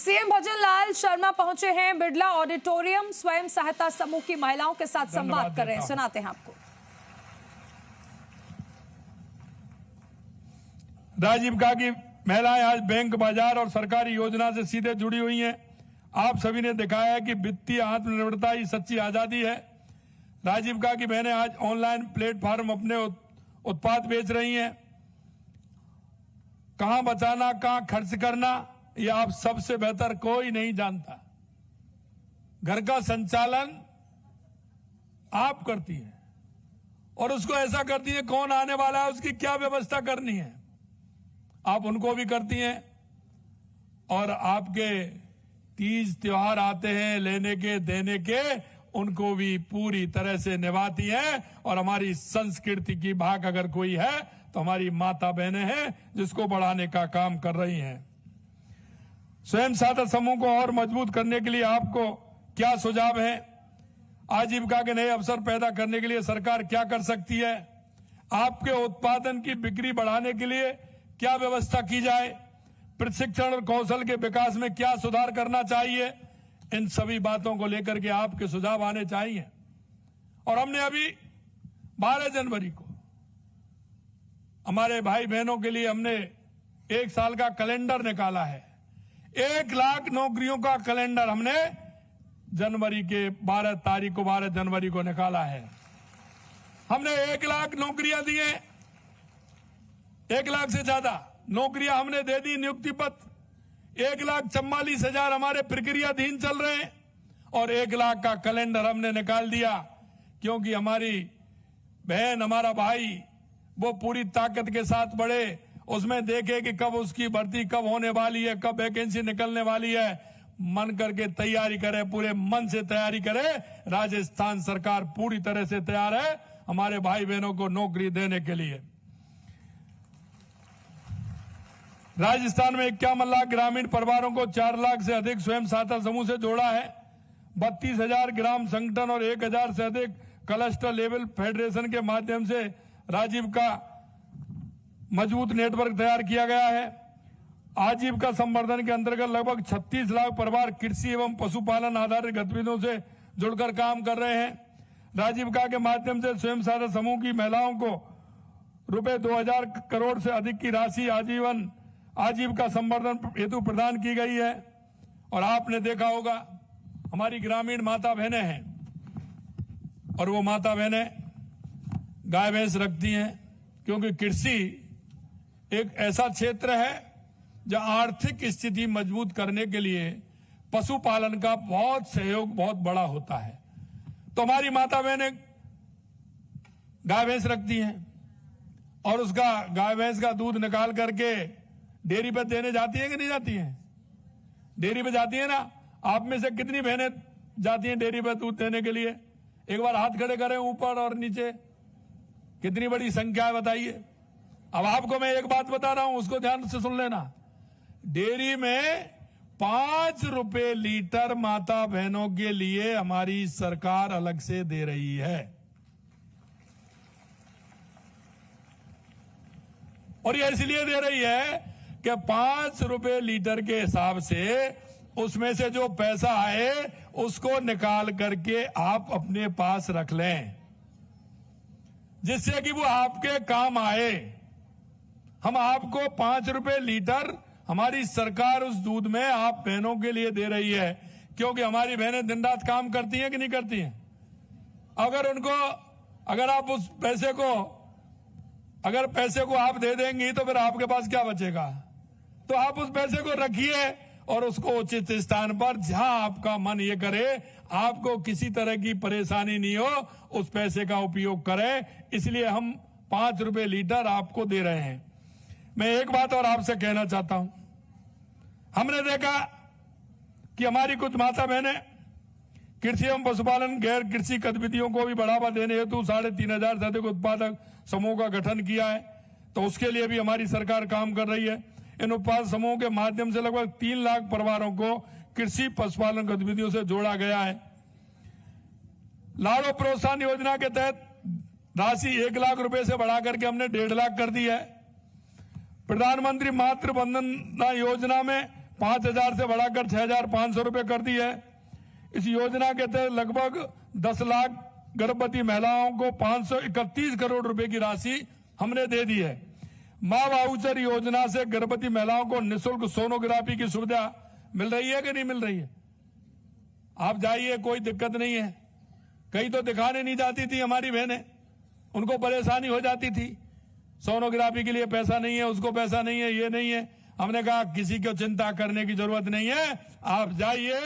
CM भजन लाल शर्मा पहुंचे हैं Birla auditorium, स्वयं सहायता समूह की महिलाओं के साथ संवाद कर रहे हैं। सुनाते हैं आपको। राजीव कहा कि महिलाएं आज बैंक, बाजार और सरकारी योजना से सीधे जुड़ी हुई हैं। आप सभी ने दिखाया है कि वित्तीय आत्मनिर्भरता ही सच्ची आजादी है। राजीव कहा कि बहनें आज ऑनलाइन प्लेटफॉर्म अपने उत्पाद बेच रही हैं। कहां बचाना, कहां खर्च करना, यह आप सबसे बेहतर कोई नहीं जानता। घर का संचालन आप करती हैं और उसको ऐसा करती है, कौन आने वाला है उसकी क्या व्यवस्था करनी है, आप उनको भी करती हैं। और आपके तीज त्योहार आते हैं, लेने के देने के, उनको भी पूरी तरह से निभाती हैं। और हमारी संस्कृति की भाग अगर कोई है तो हमारी माता बहनें हैं, जिसको बढ़ाने का काम कर रही हैं। स्वयं सहायता समूह को और मजबूत करने के लिए आपको क्या सुझाव है? आजीविका के नए अवसर पैदा करने के लिए सरकार क्या कर सकती है? आपके उत्पादन की बिक्री बढ़ाने के लिए क्या व्यवस्था की जाए? प्रशिक्षण और कौशल के विकास में क्या सुधार करना चाहिए? इन सभी बातों को लेकर के आपके सुझाव आने चाहिए। और हमने अभी 12 जनवरी को हमारे भाई बहनों के लिए हमने 1 साल का कैलेंडर निकाला है। 1 लाख नौकरियों का कैलेंडर हमने जनवरी के 12 जनवरी को निकाला है। हमने 1 लाख नौकरियां दी हैं, 1 लाख से ज्यादा नौकरियां हमने दे दी, नियुक्ति पत्र 1,44,000 हमारे प्रक्रियाधीन चल रहे हैं। और 1 लाख का कैलेंडर हमने निकाल दिया, क्योंकि हमारी बहन, हमारा भाई वो पूरी ताकत के साथ बढ़े, उसमें देखे कि कब उसकी भर्ती कब होने वाली है, कब वैकेंसी निकलने वाली है, मन करके तैयारी करे, पूरे मन से तैयारी करे। राजस्थान सरकार पूरी तरह से तैयार है हमारे भाई बहनों को नौकरी देने के लिए। राजस्थान में 51 लाख ग्रामीण परिवारों को 4 लाख से अधिक स्वयं सहायता समूह से जोड़ा है। 32,000 ग्राम संगठन और 1,000 से अधिक क्लस्टर लेवल फेडरेशन के माध्यम से राजीव का मजबूत नेटवर्क तैयार किया गया है। आजीविका संवर्धन के अंतर्गत लगभग 36 लाख परिवार कृषि एवं पशुपालन आधारित गतिविधियों से जुड़कर काम कर रहे हैं। राजीविका के माध्यम से स्वयं सहायता समूह की महिलाओं को रुपए 2,000 करोड़ से अधिक की राशि आजीविका संवर्धन हेतु प्रदान की गई है। और आपने देखा होगा हमारी ग्रामीण माता बहनें हैं, और वो माता बहनें गाय भैंस रखती हैं, क्योंकि कृषि एक ऐसा क्षेत्र है जहां आर्थिक स्थिति मजबूत करने के लिए पशुपालन का बहुत सहयोग बहुत बड़ा होता है। तो हमारी माता बहनें गाय भैंस रखती हैं और उसका गाय भैंस का दूध निकाल करके डेयरी पर देने जाती है कि नहीं जाती हैं? डेयरी पे जाती है ना। आप में से कितनी बहनें जाती हैं डेयरी पर दूध देने के लिए? एक बार हाथ खड़े करें ऊपर और नीचे। कितनी बड़ी संख्या है बताइए। अब आपको मैं एक बात बता रहा हूं, उसको ध्यान से सुन लेना। डेयरी में 5 रुपए लीटर माता बहनों के लिए हमारी सरकार अलग से दे रही है। और ये इसलिए दे रही है कि 5 रुपए लीटर के हिसाब से उसमें से जो पैसा आए उसको निकाल करके आप अपने पास रख लें, जिससे कि वो आपके काम आए। हम आपको 5 रुपए लीटर हमारी सरकार उस दूध में आप बहनों के लिए दे रही है, क्योंकि हमारी बहनें दिन रात काम करती हैं कि नहीं करती हैं? अगर आप उस पैसे को आप दे देंगी तो फिर आपके पास क्या बचेगा? तो आप उस पैसे को रखिए और उसको उचित स्थान पर, जहां आपका मन ये करे, आपको किसी तरह की परेशानी नहीं हो, उस पैसे का उपयोग करें। इसलिए हम 5 रुपए लीटर आपको दे रहे हैं। मैं एक बात और आपसे कहना चाहता हूं। हमने देखा कि हमारी कुछ माता बहनें कृषि एवं पशुपालन गैर कृषि गतिविधियों को भी बढ़ावा देने हेतु 3,500 से अधिक उत्पादक समूह का गठन किया है। तो उसके लिए भी हमारी सरकार काम कर रही है। इन उत्पादक समूहों के माध्यम से लगभग 3 लाख परिवारों को कृषि पशुपालन गतिविधियों से जोड़ा गया है। लाड़ो प्रोत्साहन योजना के तहत राशि 1 लाख रुपए से बढ़ाकर के हमने 1.5 लाख कर दी है। प्रधानमंत्री मातृ वंदना योजना में 5,000 से बढ़ाकर 6,500 रुपए कर दी है। इस योजना के तहत लगभग 10 लाख गर्भवती महिलाओं को 531 करोड़ रुपए की राशि हमने दे दी है। मां वाउचर योजना से गर्भवती महिलाओं को निःशुल्क सोनोग्राफी की सुविधा मिल रही है कि नहीं मिल रही है? आप जाइए, कोई दिक्कत नहीं है। कहीं तो दिखाने नहीं जाती थी हमारी बहनें, उनको परेशानी हो जाती थी, सोनोग्राफी के लिए पैसा नहीं है, उसको पैसा नहीं है, ये नहीं है। हमने कहा किसी को चिंता करने की जरूरत नहीं है, आप जाइए।